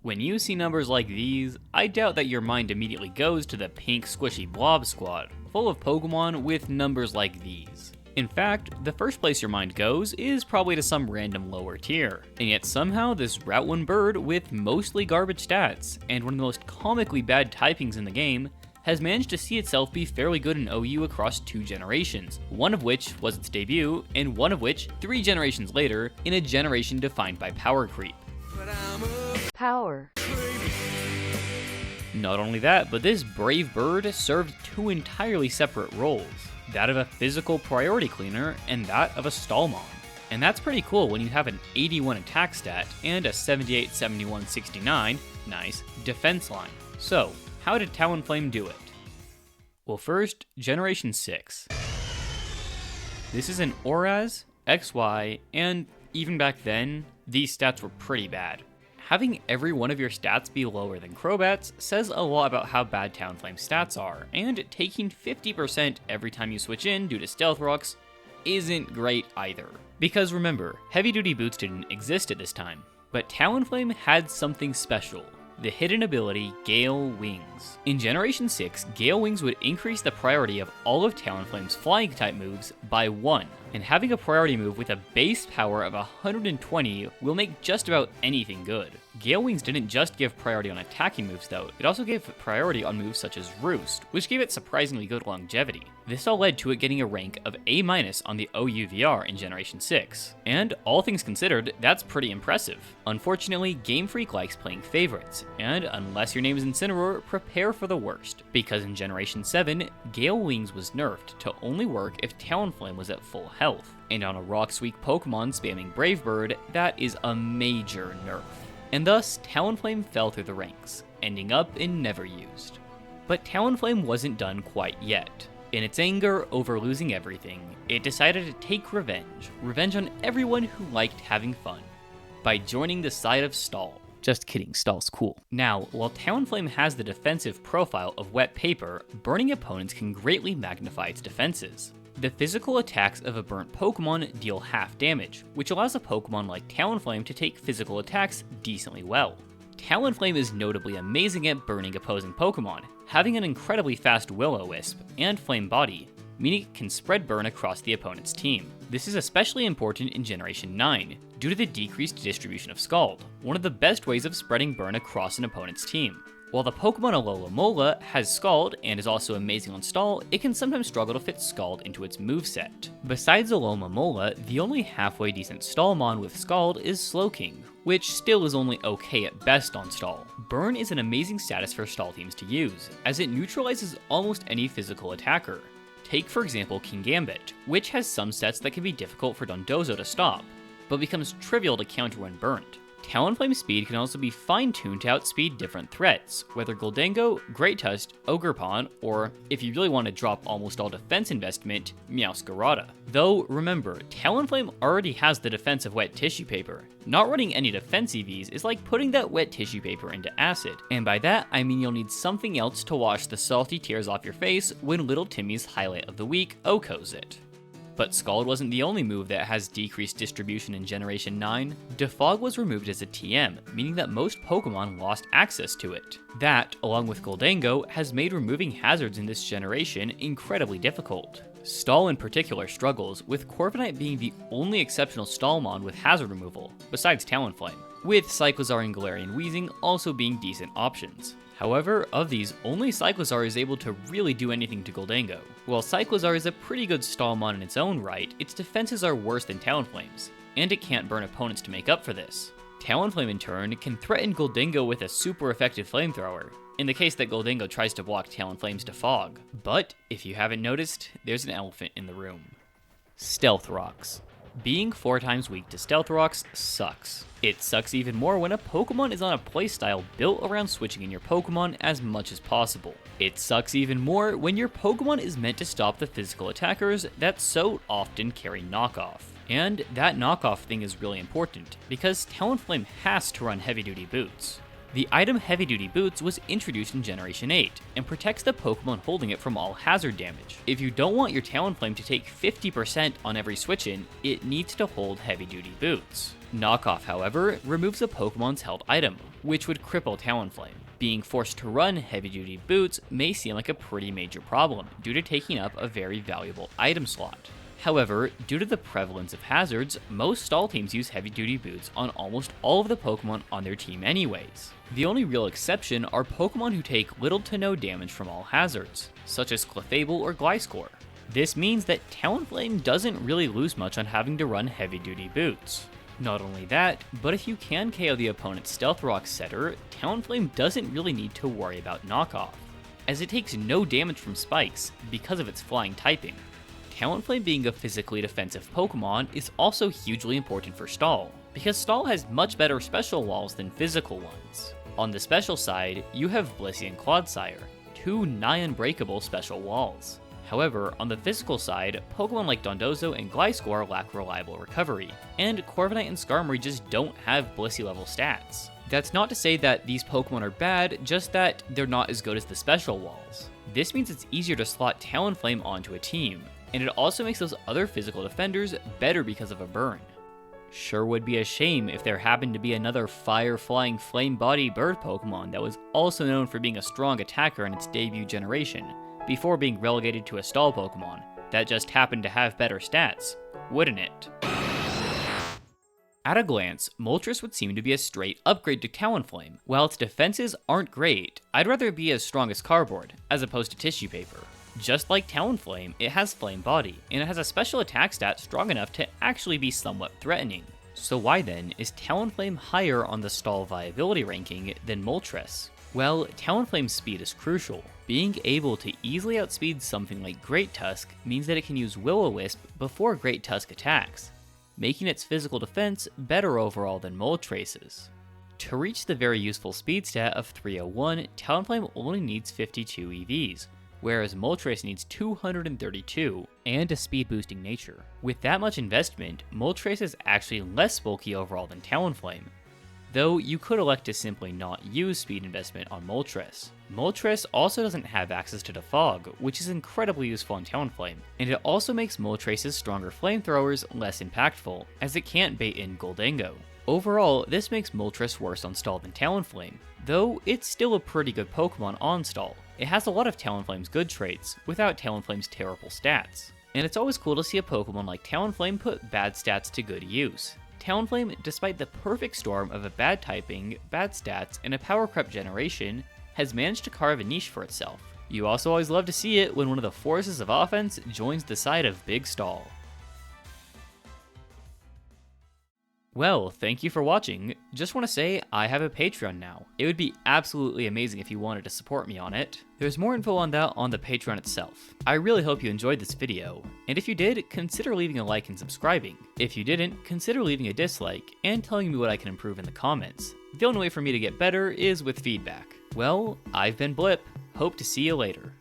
When you see numbers like these, I doubt that your mind immediately goes to the pink squishy blob squad, full of Pokemon with numbers like these. In fact, the first place your mind goes is probably to some random lower tier, and yet somehow this Route 1 bird with mostly garbage stats, and one of the most comically bad typings in the game, has managed to see itself be fairly good in OU across 2 generations, one of which was its debut, and one of which 3 generations later, in a generation defined by power creep. Power. Not only that, but this brave bird served 2 entirely separate roles, that of a physical priority cleaner and that of a stallmon. And that's pretty cool when you have an 81 attack stat and a 78, 71, 69, nice, defense line. So, how did Talonflame do it? Well, first, Generation 6. This is an Auraz, XY, and even back then, these stats were pretty bad. Having every one of your stats be lower than Crobat's says a lot about how bad Talonflame's stats are, and taking 50% every time you switch in due to Stealth Rocks isn't great either. Because remember, heavy duty boots didn't exist at this time, but Talonflame had something special. The hidden ability, Gale Wings. In Generation 6, Gale Wings would increase the priority of all of Talonflame's flying type moves by 1, and having a priority move with a base power of 120 will make just about anything good. Gale Wings didn't just give priority on attacking moves though, it also gave priority on moves such as Roost, which gave it surprisingly good longevity. This all led to it getting a rank of A- on the OUVR in Generation 6. And all things considered, that's pretty impressive. Unfortunately, Game Freak likes playing favorites, and unless your name is Incineroar, prepare for the worst, because in Generation 7, Gale Wings was nerfed to only work if Talonflame was at full health. And on a Rock-weak Pokemon spamming Brave Bird, that is a major nerf. And thus, Talonflame fell through the ranks, ending up in never used. But Talonflame wasn't done quite yet. In its anger over losing everything, it decided to take revenge on everyone who liked having fun, by joining the side of Stall. Just kidding, Stall's cool. Now, while Talonflame has the defensive profile of Wet Paper, burning opponents can greatly magnify its defenses. The physical attacks of a burnt Pokemon deal half damage, which allows a Pokemon like Talonflame to take physical attacks decently well. Talonflame is notably amazing at burning opposing Pokemon, having an incredibly fast Will-O-Wisp and Flame Body, meaning it can spread burn across the opponent's team. This is especially important in Generation 9, due to the decreased distribution of Scald, one of the best ways of spreading burn across an opponent's team. While the Pokemon Alola has Scald and is also amazing on Stall, it can sometimes struggle to fit Scald into its moveset. Besides Alola, the only halfway decent Stallmon with Scald is Slowking, which still is only okay at best on Stall. Burn is an amazing status for Stall teams to use, as it neutralizes almost any physical attacker. Take for example Kingambit, which has some sets that can be difficult for Dondozo to stop, but becomes trivial to counter when burnt. Talonflame's speed can also be fine-tuned to outspeed different threats, whether Goldengo, Great Tusk, Ogerpon, or, if you really want to drop almost all defense investment, Meowscarada. Though, remember, Talonflame already has the defense of Wet Tissue Paper. Not running any defense EVs is like putting that wet tissue paper into acid, and by that I mean you'll need something else to wash the salty tears off your face when Little Timmy's highlight of the week Okos it. But Scald wasn't the only move that has decreased distribution in Generation 9. Defog was removed as a TM, meaning that most Pokemon lost access to it. That, along with Goldengo, has made removing hazards in this generation incredibly difficult. Stall in particular struggles, with Corviknight being the only exceptional Stallmon with hazard removal, besides Talonflame, with Cyclizar and Galarian Weezing also being decent options. However, of these, only Cyclizar is able to really do anything to Goldengo. While Cyclizar is a pretty good Stallmon in its own right, its defenses are worse than Talonflame's, and it can't burn opponents to make up for this. Talonflame in turn can threaten Goldengo with a super effective flamethrower, in the case that Goldengo tries to block Talonflame's defog. But, if you haven't noticed, there's an elephant in the room. Stealth Rocks. Being 4 times weak to Stealth Rocks sucks. It sucks even more when a Pokemon is on a playstyle built around switching in your Pokemon as much as possible. It sucks even more when your Pokemon is meant to stop the physical attackers that so often carry knockoff. And that knockoff thing is really important, because Talonflame has to run heavy duty boots. The item Heavy Duty Boots was introduced in Generation 8, and protects the Pokemon holding it from all hazard damage. If you don't want your Talonflame to take 50% on every switch-in, it needs to hold Heavy Duty Boots. Knockoff, however, removes a Pokemon's held item, which would cripple Talonflame. Being forced to run heavy-duty boots may seem like a pretty major problem due to taking up a very valuable item slot. However, due to the prevalence of hazards, most stall teams use heavy-duty boots on almost all of the Pokemon on their team anyways. The only real exception are Pokemon who take little to no damage from all hazards, such as Clefable or Gliscor. This means that Talonflame doesn't really lose much on having to run heavy-duty boots. Not only that, but if you can KO the opponent's Stealth Rock setter, Talonflame doesn't really need to worry about knockoff, as it takes no damage from spikes because of its flying typing. Talonflame being a physically defensive Pokemon is also hugely important for Stall, because Stall has much better special walls than physical ones. On the special side, you have Blissey and Clodsire, two nigh-unbreakable special walls. However, on the physical side, Pokemon like Dondozo and Gliscor lack reliable recovery, and Corviknight and Skarmory just don't have Blissey level stats. That's not to say that these Pokemon are bad, just that they're not as good as the special walls. This means it's easier to slot Talonflame onto a team, and it also makes those other physical defenders better because of a burn. Sure would be a shame if there happened to be another fire-flying flame-body bird Pokemon that was also known for being a strong attacker in its debut generation, before being relegated to a stall Pokemon that just happened to have better stats, wouldn't it? At a glance, Moltres would seem to be a straight upgrade to Talonflame. While its defenses aren't great, I'd rather it be as strong as cardboard, as opposed to tissue paper. Just like Talonflame, it has Flame Body, and it has a special attack stat strong enough to actually be somewhat threatening. So why then is Talonflame higher on the stall viability ranking than Moltres? Well, Talonflame's speed is crucial. Being able to easily outspeed something like Great Tusk means that it can use Will-O-Wisp before Great Tusk attacks, making its physical defense better overall than Moltres'. To reach the very useful speed stat of 301, Talonflame only needs 52 EVs, whereas Moltres needs 232, and a speed boosting nature. With that much investment, Moltres is actually less bulky overall than Talonflame, though you could elect to simply not use speed investment on Moltres. Moltres also doesn't have access to Defog, which is incredibly useful on Talonflame, and it also makes Moltres' stronger flamethrowers less impactful, as it can't bait in Goldango. Overall, this makes Moltres worse on stall than Talonflame, though it's still a pretty good Pokemon on stall. It has a lot of Talonflame's good traits, without Talonflame's terrible stats. And it's always cool to see a Pokemon like Talonflame put bad stats to good use. Talonflame, despite the perfect storm of a bad typing, bad stats, and a power creep generation, has managed to carve a niche for itself. You also always love to see it when one of the forces of offense joins the side of Big Stall. Well, thank you for watching. Just want to say, I have a Patreon now. It would be absolutely amazing if you wanted to support me on it. There's more info on that on the Patreon itself. I really hope you enjoyed this video, and if you did, consider leaving a like and subscribing. If you didn't, consider leaving a dislike, and telling me what I can improve in the comments. The only way for me to get better is with feedback. Well, I've been Blip. Hope to see you later.